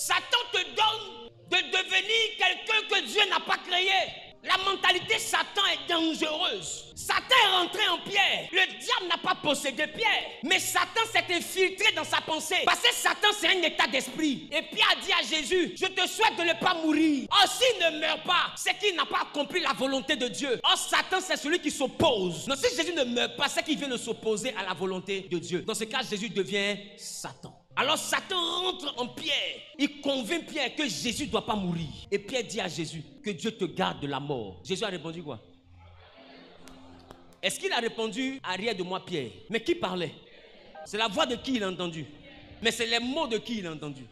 Satan te donne de devenir quelqu'un que Dieu n'a pas créé. La mentalité Satan est dangereuse. Satan est rentré en Pierre. Le diable n'a pas possédé Pierre. Mais Satan s'est infiltré dans sa pensée. Parce que Satan, c'est un état d'esprit. Et Pierre a dit à Jésus, je te souhaite de ne pas mourir. Or, s'il ne meurt pas, c'est qu'il n'a pas accompli la volonté de Dieu. Or, Satan, c'est celui qui s'oppose. Donc, si Jésus ne meurt pas, c'est qu'il vient de s'opposer à la volonté de Dieu. Dans ce cas, Jésus devient Satan. Alors Satan rentre en Pierre. Il convainc Pierre que Jésus ne doit pas mourir. Et Pierre dit à Jésus que Dieu te garde de la mort. Jésus a répondu quoi? Est-ce qu'il a répondu arrière de moi Pierre? Mais qui parlait? C'est la voix de qui il a entendu? Mais c'est les mots de qui il a entendu?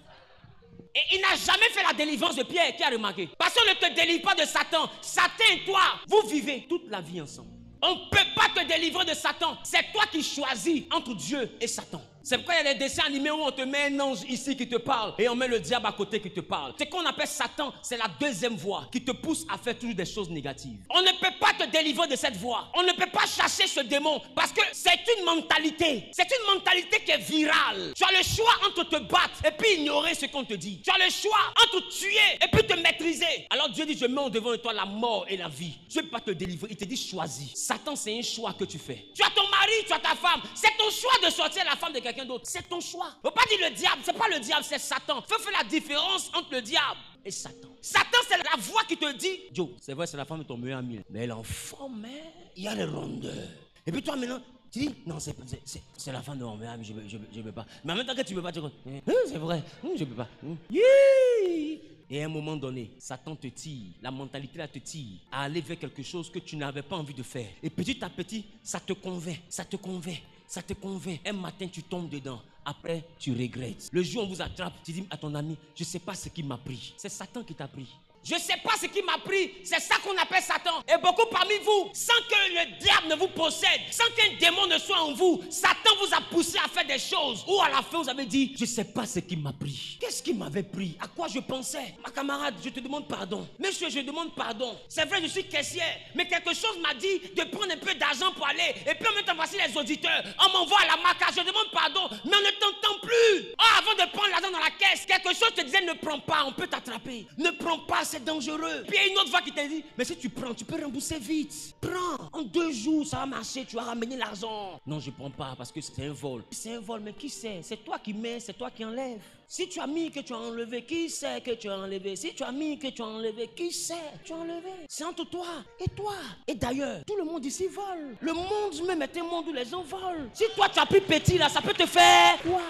Et il n'a jamais fait la délivrance de Pierre. Qui a remarqué? Parce qu'on ne te délivre pas de Satan. Satan et toi, vous vivez toute la vie ensemble. On ne peut pas te délivrer de Satan. C'est toi qui choisis entre Dieu et Satan. C'est pourquoi il y a des dessins animés où on te met un ange ici qui te parle et on met le diable à côté qui te parle. Ce qu'on appelle Satan, c'est la deuxième voie qui te pousse à faire toujours des choses négatives. On ne peut pas te délivrer de cette voie. On ne peut pas chasser ce démon parce que c'est une mentalité. C'est une mentalité qui est virale. Tu as le choix entre te battre et puis ignorer ce qu'on te dit. Tu as le choix entre tuer et puis te maîtriser. Alors Dieu dit, je mets devant toi la mort et la vie. Je ne vais pas te délivrer. Il te dit, choisis. Satan, c'est un choix que tu fais. Tu as ton mari, tu as ta femme. C'est ton choix de sortir la femme de quelqu'un d'autre. C'est ton choix. Il ne faut pas dire le diable. C'est pas le diable, c'est Satan. Il faut faire la différence entre le diable et Satan. Satan, c'est la voix qui te dit, Joe, c'est vrai, c'est la femme de ton meilleur ami. Mais elle est en forme, hein? Il y a les rondeurs. Et puis toi, maintenant, tu dis, non, c'est la femme de mon meilleur ami, je peux pas. Mais en même temps que tu peux pas, tu dis, c'est vrai, je peux pas. Et à un moment donné, Satan te tire, la mentalité là te tire à aller vers quelque chose que tu n'avais pas envie de faire. Et petit à petit, ça te convainc, ça te convainc. Ça te convainc. Un matin, tu tombes dedans. Après, tu regrettes. Le jour où on vous attrape, tu dis à ton ami, je ne sais pas ce qui m'a pris. C'est Satan qui t'a pris. Je ne sais pas ce qui m'a pris. C'est ça qu'on appelle Satan. Et beaucoup parmi vous, sans que le diable ne vous possède, sans qu'un démon ne soit en vous, Satan vous a poussé à faire des choses. Ou à la fin, vous avez dit, je ne sais pas ce qui m'a pris. Qu'est-ce qui m'avait pris? À quoi je pensais? Ma camarade, je te demande pardon. Monsieur, je demande pardon. C'est vrai, je suis caissière. Mais quelque chose m'a dit de prendre un peu d'argent pour aller. Et puis en même temps, voici les auditeurs. On m'envoie à la maca. Je demande pardon. Mais on ne t'entend plus. Oh, avant de prendre l'argent dans la caisse, quelque chose te disait, ne prends pas, on peut t'attraper. Ne prends pas, c'est dangereux. Puis il y a une autre voix qui te dit, mais si tu prends, tu peux rembourser vite. Prends, en 2 jours, ça va marcher, tu vas ramener l'argent. Non, je ne prends pas parce que c'est un vol. C'est un vol, mais qui sait? C'est toi qui mets, c'est toi qui enlèves. Si tu as mis que tu as enlevé, qui sait que tu as enlevé? Si tu as mis que tu as enlevé, qui sait? Tu as enlevé. C'est entre toi et toi. Et d'ailleurs, tout le monde ici vole. Le monde même est un monde où les gens volent. Si toi tu as pris petit là, ça peut te faire quoi?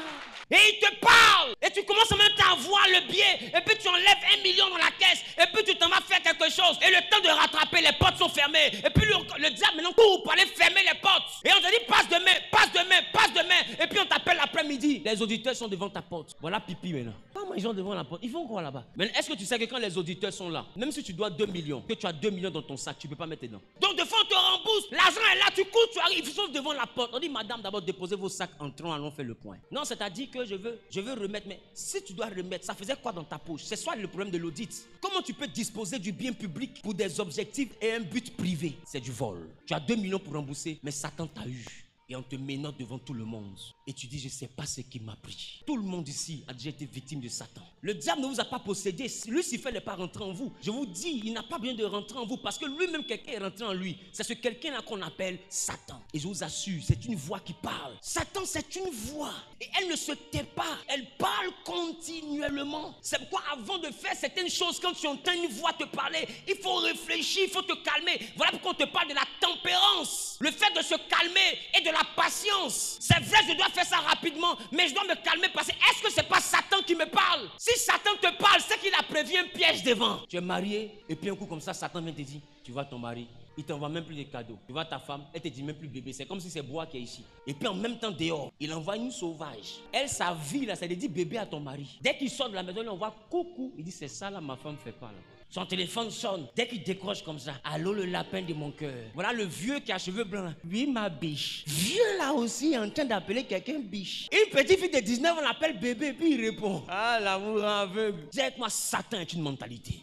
Et il te parle. Et tu commences en même temps à voir le biais. Et puis tu enlèves 1 million dans la caisse. Et puis tu t'en vas faire quelque chose. Et le temps de rattraper, les portes sont fermées. Et puis le diable maintenant court pour aller fermer les portes. Et on te dit passe demain, passe demain, passe demain. Et puis on t'appelle l'après-midi. Les auditeurs sont devant ta porte. Voilà pipi maintenant. Comment ils sont devant la porte? Ils font quoi là-bas? Mais est-ce que tu sais que quand les auditeurs sont là, même si tu dois 2 millions, que tu as 2 millions dans ton sac, tu ne peux pas mettre dedans. Donc de fois on te rembourse. L'argent est là, tu cours, tu arrives. Ils sont devant la porte. On dit madame, d'abord déposez vos sacs, entrons, allons faire le point. Non, c'est-à-dire que je veux remettre. Mais si tu dois remettre, ça faisait quoi dans ta poche? C'est soit le problème de l'audit. Comment tu peux disposer du bien public pour des objectifs et un but privé? C'est du vol. Tu as 2 millions pour rembourser, mais Satan t'a eu. Et on te ménote devant tout le monde. Et tu dis, je ne sais pas ce qui m'a pris. Tout le monde ici a déjà été victime de Satan. Le diable ne vous a pas possédé. Lucifer n'est pas rentré en vous. Je vous dis, il n'a pas besoin de rentrer en vous parce que lui-même, quelqu'un est rentré en lui. C'est ce quelqu'un-là qu'on appelle Satan. Et je vous assure, c'est une voix qui parle. Satan, c'est une voix. Et elle ne se tait pas. Elle parle continuellement. C'est pourquoi avant de faire certaines choses, quand tu entends une voix te parler, il faut réfléchir, il faut te calmer. Voilà pourquoi on te parle de la tempérance. Le fait de se calmer et de la patience. C'est vrai, je dois faire ça rapidement, mais je dois me calmer parce que est-ce que c'est pas Satan qui me parle? Si Satan te parle, c'est qu'il a prévu un piège devant. Tu es marié et puis un coup comme ça, Satan vient te dire, tu vois ton mari, il t'envoie même plus de cadeaux. Tu vois ta femme, elle te dit même plus bébé. C'est comme si c'est bois qui est ici. Et puis en même temps dehors, il envoie une sauvage. Elle, sa vie là, c'est de dire bébé à ton mari. Dès qu'il sort de la maison, il envoie coucou. Il dit c'est ça là, ma femme fait pas là. Son téléphone sonne. Dès qu'il décroche comme ça, allô le lapin de mon cœur. Voilà le vieux qui a cheveux blancs là. Oui ma biche. Vieux là aussi en train d'appeler quelqu'un biche. Une petite fille de 19 on l'appelle bébé puis il répond. Ah l'amour aveugle. Dis avec moi, Satan est une mentalité.